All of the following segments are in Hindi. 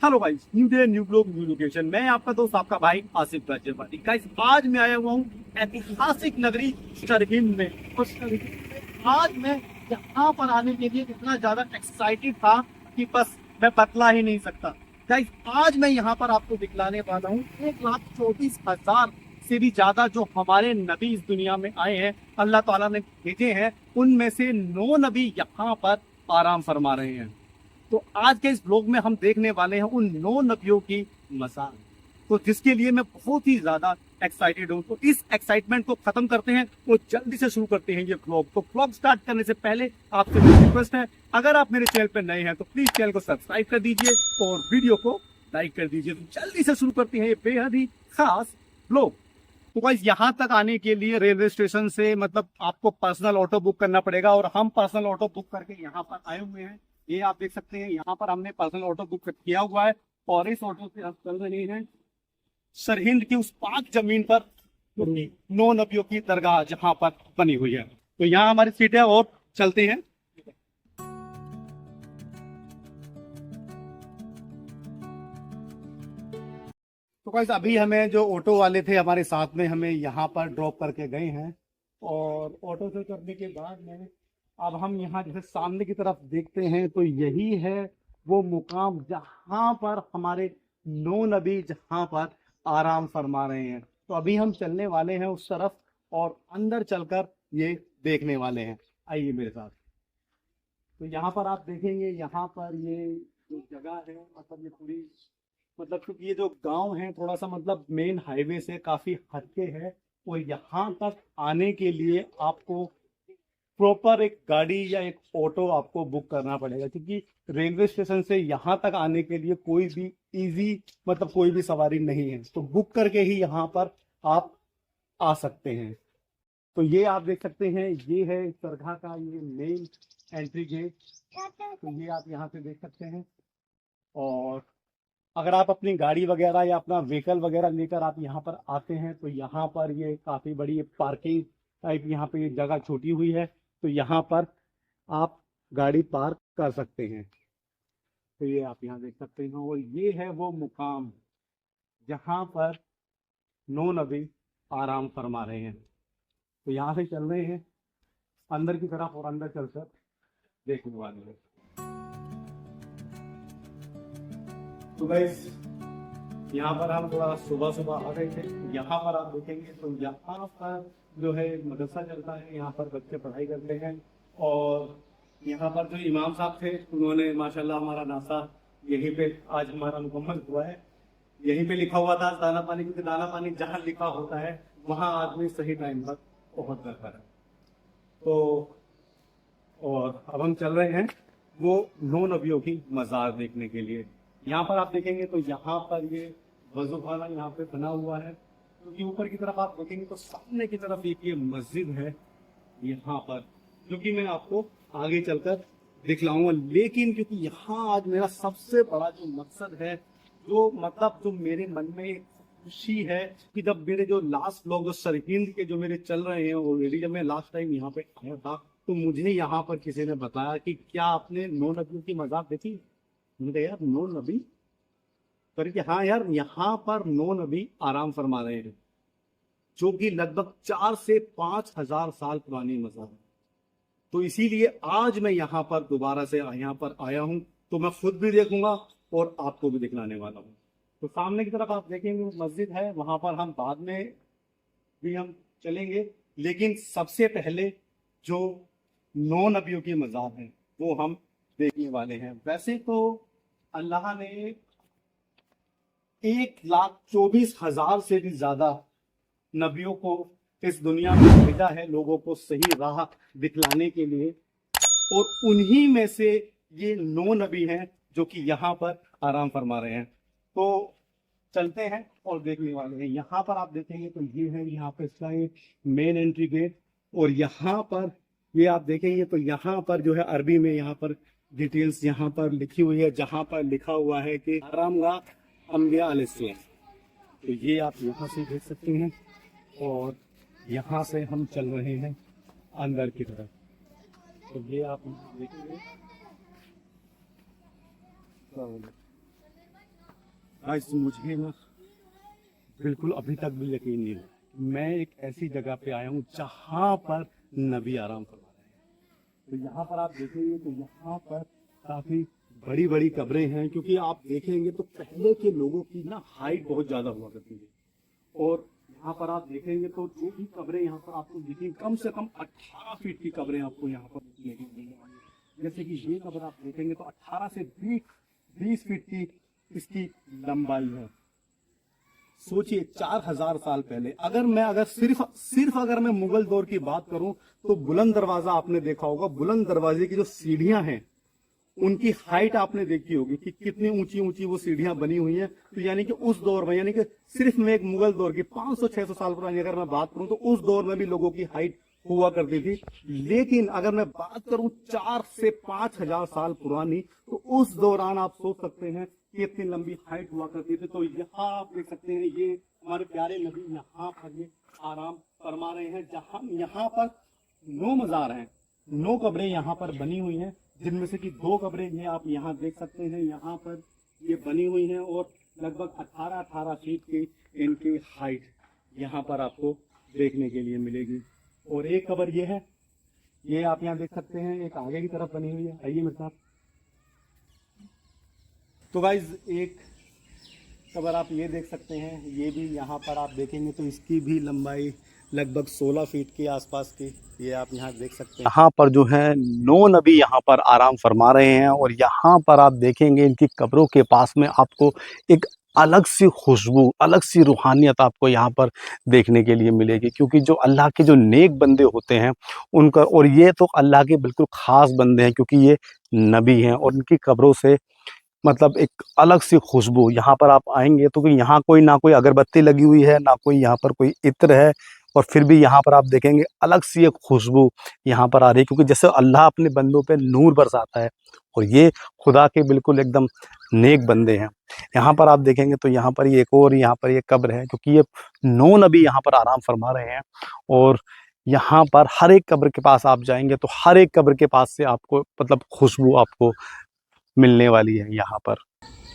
Hello guys, new day new blog new location. मैं आपका दोस्त आपका भाई आसिफ गाजियाबादी। गाइस, आज मैं आया हुआ हूँ ऐतिहासिक नगरी सरहिंद में। और सरहिंद में आज मैं यहाँ पर आने के लिए इतना ज्यादा एक्साइटेड था कि बस मैं बतला ही नहीं सकता। गाइस, आज मैं यहाँ पर आपको दिखलाने वाला हूँ 1,24,000 से भी ज्यादा जो हमारे नबी इस दुनिया में आए हैं, अल्लाह ताला ने भेजे हैं, उनमें से 9 नबी यहाँ पर आराम फरमा रहे हैं। तो आज के इस ब्लॉग में हम देखने वाले हैं उन 9 नबियों की मज़ार, तो जिसके लिए मैं बहुत ही ज्यादा एक्साइटेड हूँ। तो इस एक्साइटमेंट को खत्म करते हैं और जल्दी से शुरू करते हैं ये ब्लॉग। तो ब्लॉग स्टार्ट करने से पहले आपसे मेरी रिक्वेस्ट है, अगर आप मेरे चैनल पर नए हैं तो प्लीज चैनल को सब्सक्राइब कर दीजिए और वीडियो को लाइक कर दीजिए। तो जल्दी से शुरू करते हैं ये बेहद ही खास ब्लॉग। तो गाइस, यहाँ तक आने के लिए रेलवे स्टेशन से मतलब आपको पर्सनल ऑटो बुक करना पड़ेगा, और हम पर्सनल ऑटो बुक करके यहाँ पर आए हुए हैं। ये आप देख सकते हैं, यहाँ पर हमने पर्सनल ऑटो बुक किया हुआ है और इस ऑटो से हम चल रहे हैं सरहिंद की उस पाक जमीन पर 9 नबियों की दरगाह जहाँ पर बनी हुई है। तो यहाँ हमारी सीट है और चलते हैं। तो गाइस, अभी हमें जो ऑटो वाले थे हमारे साथ में, हमें यहाँ पर ड्रॉप करके गए हैं। और ऑटो से करने के बाद में अब हम यहाँ जैसे सामने की तरफ देखते हैं तो यही है वो मुकाम जहाँ पर हमारे 9 नबी जहाँ पर आराम फरमा रहे हैं। तो अभी हम चलने वाले हैं उस तरफ और अंदर चलकर ये देखने वाले हैं। आइए मेरे साथ। तो यहाँ पर आप देखेंगे, यहाँ पर ये जो जगह है, मतलब ये पूरी, मतलब क्योंकि ये जो गांव है थोड़ा सा मतलब मेन हाईवे से काफी हटके है, और यहाँ तक आने के लिए आपको प्रॉपर एक गाड़ी या एक ऑटो आपको बुक करना पड़ेगा, क्योंकि रेलवे स्टेशन से यहाँ तक आने के लिए कोई भी इजी मतलब कोई भी सवारी नहीं है। तो बुक करके ही यहाँ पर आप आ सकते हैं। तो ये आप देख सकते हैं, ये है इस दरगाह का ये मेन एंट्री गेट। तो ये आप यहाँ से देख सकते हैं। और अगर आप अपनी गाड़ी वगैरह या अपना व्हीकल वगैरह लेकर आप यहाँ पर आते हैं तो यहाँ पर ये काफ़ी बड़ी पार्किंग टाइप यहाँ पे ये जगह छोटी हुई है। तो यहाँ पर आप गाड़ी पार्क कर सकते हैं। तो ये आप यहाँ देख सकते हैं, और ये है वो मुकाम जहाँ पर 9 नबी आराम फरमा रहे हैं। तो यहाँ से चल रहे हैं अंदर की तरफ और अंदर चलकर देखने वाले हैं। तो गाइस, यहाँ पर हम थोड़ा सुबह सुबह आ गए थे। यहाँ पर आप देखेंगे तो यहाँ पर जो है मदरसा चलता है, यहाँ पर बच्चे पढ़ाई करते हैं। और यहाँ पर जो इमाम साहब थे उन्होंने माशाल्लाह हमारा नाश्ता यहीं पे आज हमारा मुकम्मल हुआ है। यहीं पे लिखा हुआ था दाना पानी, क्योंकि दाना पानी जहाँ लिखा होता है वहाँ आदमी सही टाइम पर पहुँच जाता है। तो और अब हम चल रहे हैं वो 9 नबियों की मज़ार देखने के लिए। यहाँ पर आप देखेंगे तो यहाँ पर ये वजू खाना यहाँ पे बना हुआ है, क्योंकि ऊपर की तरफ आप देखेंगे तो सामने की तरफ एक ये मस्जिद है यहाँ पर, जो कि मैं आपको आगे चलकर दिखलाऊंगा। लेकिन क्योंकि यहाँ आज मेरा सबसे बड़ा जो मकसद है, जो मतलब जो मेरे मन में एक खुशी है कि जब मेरे जो लास्ट ब्लॉग जो सरहिंद के जो मेरे चल रहे हैं ऑलरेडी, जब मैं लास्ट टाइम यहाँ पे आया था तो मुझे यहाँ पर किसी ने बताया कि क्या आपने 9 नबियों की मज़ार देखी। मैंने कहा यार 9 नबी, करके हाँ यार, यहाँ पर 9 नबी आराम फरमा रहे हैं, जो कि लगभग 4 से 5 हजार साल पुरानी मज़ार है। तो इसीलिए आज मैं यहाँ पर दोबारा से यहाँ पर आया हूँ, तो मैं खुद भी देखूंगा और आपको भी दिखलाने वाला हूँ। तो सामने की तरफ आप देखेंगे मस्जिद है, वहां पर हम बाद में भी हम चलेंगे, लेकिन सबसे पहले जो 9 नबियों की मज़ार है वो हम देखने वाले हैं। वैसे तो अल्लाह ने 1,24,000 से भी ज्यादा नबियों को इस दुनिया में भेजा है, लोगों को सही राह दिखलाने के लिए, और उन्हीं में से ये 9 नबी हैं जो कि यहाँ पर आराम फरमा रहे हैं। तो चलते हैं और देखने वाले हैं। यहाँ पर आप देखेंगे तो ये है यहाँ पे इसका ये मेन एंट्री गेट, और यहाँ पर ये आप देखेंगे तो यहाँ पर जो है अरबी में यहाँ पर डिटेल्स यहाँ पर लिखी हुई है, जहाँ पर लिखा हुआ है कि आरामगाह अम्बिया अलैहिस्सलाम। तो ये आप यहाँ से देख सकते हैं, और यहाँ से हम चल रहे हैं अंदर की तरफ। तो ये आप देखेंगे। गाइस मुझे ना बिल्कुल अभी तक भी यकीन नहीं है, मैं एक ऐसी जगह पे आया हूँ जहाँ पर नबी आराम फरमा रहे हैं। तो यहाँ पर आप देखेंगे तो यहाँ पर काफी बड़ी बड़ी कब्रें हैं, क्योंकि आप देखेंगे तो पहले के लोगों की ना हाइट बहुत ज्यादा हुआ करती है। और यहाँ पर आप देखेंगे तो जो भी कब्रें यहाँ पर आपको दिखेंगी, कम से कम 18 फीट की कब्रें आपको यहाँ पर देखने को मिलने वाली है। जैसे कि ये कब्र आप देखेंगे तो 18 से 20 फीट की इसकी लंबाई है। सोचिए 4000 साल पहले, अगर सिर्फ अगर मैं मुगल दौर की बात करूं तो बुलंद दरवाजा आपने देखा होगा, बुलंद दरवाजे की जो सीढ़ियां हैं उनकी हाइट आपने देखी होगी कि कितनी ऊंची ऊंची वो सीढ़ियां बनी हुई हैं। तो यानी कि उस दौर में, यानी कि सिर्फ मैं एक मुगल दौर की 500-600 साल पुरानी अगर मैं बात करूं तो उस दौर में भी लोगों की हाइट हुआ करती थी। लेकिन अगर मैं बात करूं 4 से 5000 साल पुरानी, तो उस दौरान आप सोच सकते हैं कि इतनी लंबी हाइट हुआ करती थी। तो यहाँ आप देख सकते हैं, ये हमारे प्यारे नबी यहाँ पर ये आराम फरमा रहे हैं। जहाँ यहाँ पर 9 मजार हैं, 9 कब्रें यहाँ पर बनी हुई हैं, जिनमें से कि 2 कब्रें ये आप यहाँ देख सकते हैं यहाँ पर ये बनी हुई हैं और लगभग 18 फीट की इनकी हाइट यहाँ पर आपको देखने के लिए मिलेगी। और एक कब्र ये है, ये आप यहाँ देख सकते हैं, एक आगे की तरफ बनी हुई है। आइए मेरे साथ। तो गाइज एक कब्र आप ये देख सकते हैं, ये भी यहाँ पर आप देखेंगे तो इसकी भी लंबाई लगभग 16 फीट के आसपास की, ये आप यहाँ देख सकते हैं। यहाँ पर जो है 9 नबी यहाँ पर आराम फरमा रहे हैं और यहाँ पर आप देखेंगे इनकी कब्रों के पास में आपको एक अलग सी खुशबू, अलग सी रूहानियत आपको यहाँ पर देखने के लिए मिलेगी। क्योंकि जो अल्लाह के जो नेक बंदे होते हैं उनका, और ये तो अल्लाह के बिल्कुल ख़ास बंदे हैं क्योंकि ये नबी हैं, और इनकी कब्रों से मतलब एक अलग सी खुशबू, यहाँ पर आप आएंगे तो यहाँ कोई ना कोई अगरबत्ती लगी हुई है, ना कोई यहाँ पर कोई इत्र है, और फिर भी यहाँ पर आप देखेंगे अलग सी एक खुशबू यहाँ पर आ रही है। क्योंकि जैसे अल्लाह अपने बंदों पे नूर बरसाता है और ये खुदा के बिल्कुल एकदम नेक बंदे हैं। यहाँ पर आप देखेंगे तो यहाँ पर ये एक और यहाँ पर ये कब्र है, क्योंकि ये 9 नबी यहाँ पर आराम फरमा रहे हैं। और यहाँ पर हर एक कब्र के पास आप जाएंगे तो हर एक कब्र के पास से आपको मतलब खुशबू आपको मिलने वाली है यहाँ पर।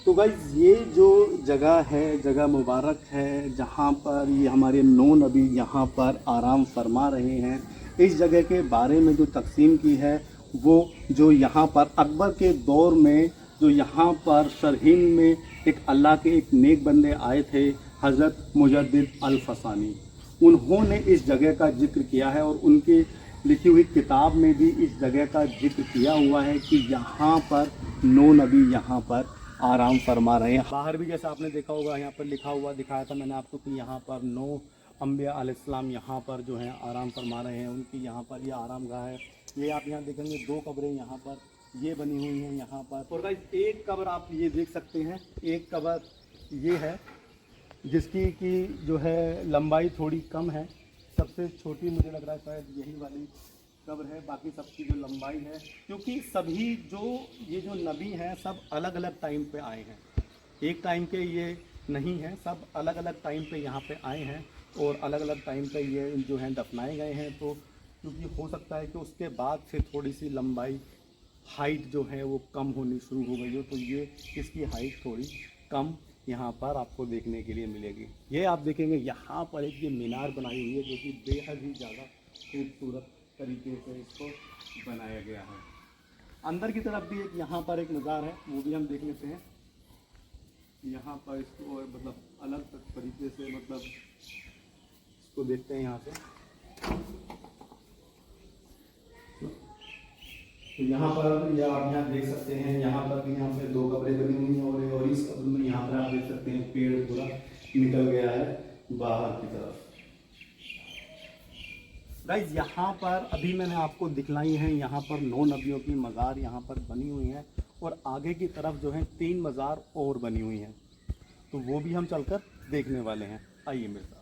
तो गाइस ये जो जगह है, जगह मुबारक है जहाँ पर ये हमारे 9 नबी यहाँ पर आराम फरमा रहे हैं। इस जगह के बारे में जो तकसीम की है वो जो यहाँ पर अकबर के दौर में जो यहाँ पर सरहिंद में एक अल्लाह के एक नेक बंदे आए थे, हज़रत मुजद्दिद अल-फसानी, उन्होंने इस जगह का जिक्र किया है और उनके लिखी हुई किताब में भी इस जगह का जिक्र किया हुआ है कि यहाँ पर 9 नबी यहाँ पर आराम फरमा रहे हैं। बाहर भी जैसा आपने देखा होगा यहाँ पर लिखा हुआ दिखाया था मैंने आपको कि यहाँ पर 9 अम्बिया अलैहिस्सलाम यहाँ पर जो हैं आराम फरमा रहे हैं, उनकी यहाँ पर ये आराम गाह है। ये आप यहाँ देखेंगे 2 कब्रें यहाँ पर ये बनी हुई हैं यहाँ पर। और गाइस एक कब्र आप ये देख सकते हैं, एक कब्र ये है जिसकी की जो है लंबाई थोड़ी कम है, सबसे छोटी मुझे लग रहा है शायद यही वाली कब्र है। बाकी सबकी जो लंबाई है, क्योंकि सभी जो ये जो नबी हैं सब अलग अलग टाइम पे आए हैं, एक टाइम के ये नहीं हैं, सब अलग अलग टाइम पे यहाँ पे आए हैं और अलग अलग टाइम पे ये जो हैं दफनाए गए हैं। तो क्योंकि हो सकता है कि उसके बाद फिर थोड़ी सी लंबाई हाइट जो है वो कम होनी शुरू हो गई हो, तो ये इसकी हाइट थोड़ी कम यहाँ पर आपको देखने के लिए मिलेगी। ये आप देखेंगे यहाँ पर एक ये मीनार बनाई हुई है जो कि बेहद ही ज़्यादा खूबसूरत तरीके से इसको बनाया गया है। अंदर की तरफ भी एक यहाँ पर एक मज़ार है, वो भी हम देख लेते हैं। यहाँ पर इसको और मतलब अलग तरीके से मतलब इसको देखते हैं यहाँ से। तो यहाँ पर या आप यहाँ देख सकते हैं, यहाँ पर भी यहाँ पे 2 कब्रें बनी हुई हैं और इस कब्र में यहाँ पर आप देख सकते हैं पेड़ पूरा निकल गया है बाहर की तरफ। गाइस यहाँ पर अभी मैंने आपको दिखलाई है, यहाँ पर 9 नबियों की मज़ार यहाँ पर बनी हुई हैं और आगे की तरफ जो है 3 मज़ार और बनी हुई हैं, तो वो भी हम चलकर देखने वाले हैं। आइए मेरे साथ।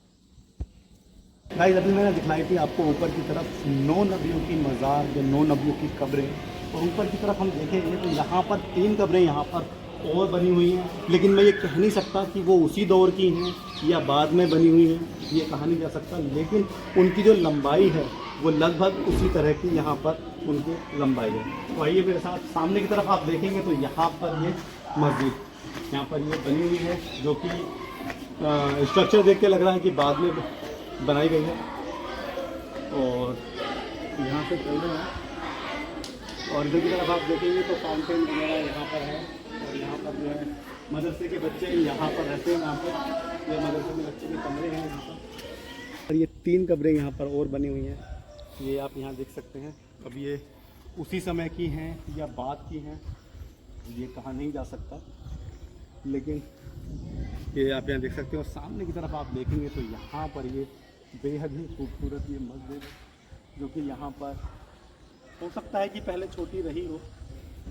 गाइस अभी मैंने दिखलाई थी आपको ऊपर की तरफ 9 नबियों की मज़ार, जो 9 नबियों की कब्रें, और ऊपर की तरफ हम देखेंगे तो यहाँ पर 3 कब्रें यहाँ पर और बनी हुई हैं, लेकिन मैं ये कह नहीं सकता कि वो उसी दौर की हैं या बाद में बनी हुई हैं, ये कहा नहीं जा सकता, लेकिन उनकी जो लंबाई है वो लगभग उसी तरह की यहाँ पर उनकी लंबाई है। तो आइए मेरे साथ सामने की तरफ आप देखेंगे तो यहाँ पर ये मस्जिद, यहाँ पर ये बनी हुई है, जो कि स्ट्रक्चर देख के लग रहा है कि बाद में बनाई गई है। और यहाँ से चल रहे हैं और इधर की तरफ आप देखेंगे तो फाउंटेन वगैरह यहाँ पर है। और यहाँ पर जो है मदरसे के बच्चे यहाँ पर रहते हैं। यहाँ पर ये मदरसे के बच्चे के कमरे हैं यहाँ पर। और ये 3 कमरे यहाँ पर और बनी हुई हैं, ये आप यहाँ देख सकते हैं। अब ये उसी समय की हैं या बाद की हैं, ये कहा नहीं जा सकता, लेकिन ये आप यहाँ देख सकते हो। सामने की तरफ आप देखेंगे तो यहाँ पर ये बेहद ही खूबसूरत ये मस्जिद, जो कि यहाँ पर हो सकता है कि पहले छोटी रही हो,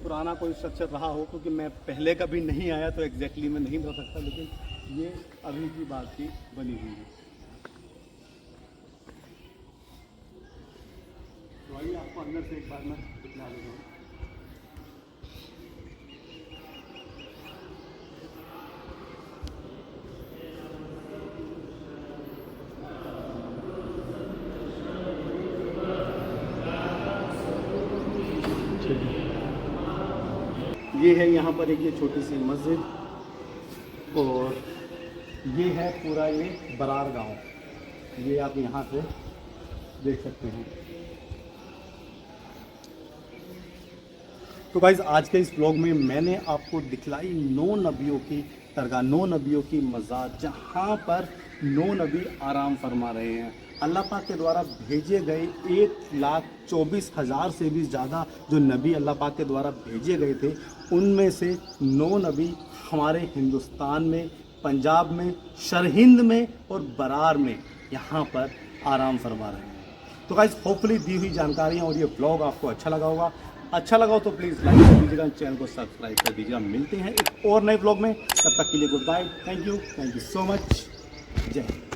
पुराना कोई स्ट्रक्चर रहा हो, क्योंकि मैं पहले कभी नहीं आया तो एग्जैक्टली मैं नहीं बता सकता, लेकिन ये अभी की बात की बनी हुई है। तो आइए आपको अंदर से एक बार मैं दिखला देता हूँ। ये है यहाँ पर एक ये छोटी सी मस्जिद, और ये है पूरा ये बरार गांव, ये आप यहाँ से देख सकते हैं। तो गाइस आज के इस ब्लॉग में मैंने आपको दिखलाई 9 नबियों की दरगाह, 9 नबियों की मज़ार, जहाँ पर 9 नबी आराम फरमा रहे हैं। अल्लाह पाक के द्वारा भेजे गए 1,24,000 से भी ज़्यादा जो नबी अल्लाह पाक के द्वारा भेजे गए थे, उनमें से 9 नबी हमारे हिंदुस्तान में, पंजाब में, सरहिंद में और बरार में यहाँ पर आराम फरमा रहे हैं। तो गाइस होपफुली दी हुई जानकारियाँ और ये ब्लॉग आपको अच्छा लगा होगा। अच्छा लगा हो तो प्लीज़ लाइक कर दीजिएगा, चैनल को सब्सक्राइब कर दीजिएगा। मिलते हैं एक और नए ब्लॉग में, तब तक के लिए good bye, thank you so much, Jai Hind.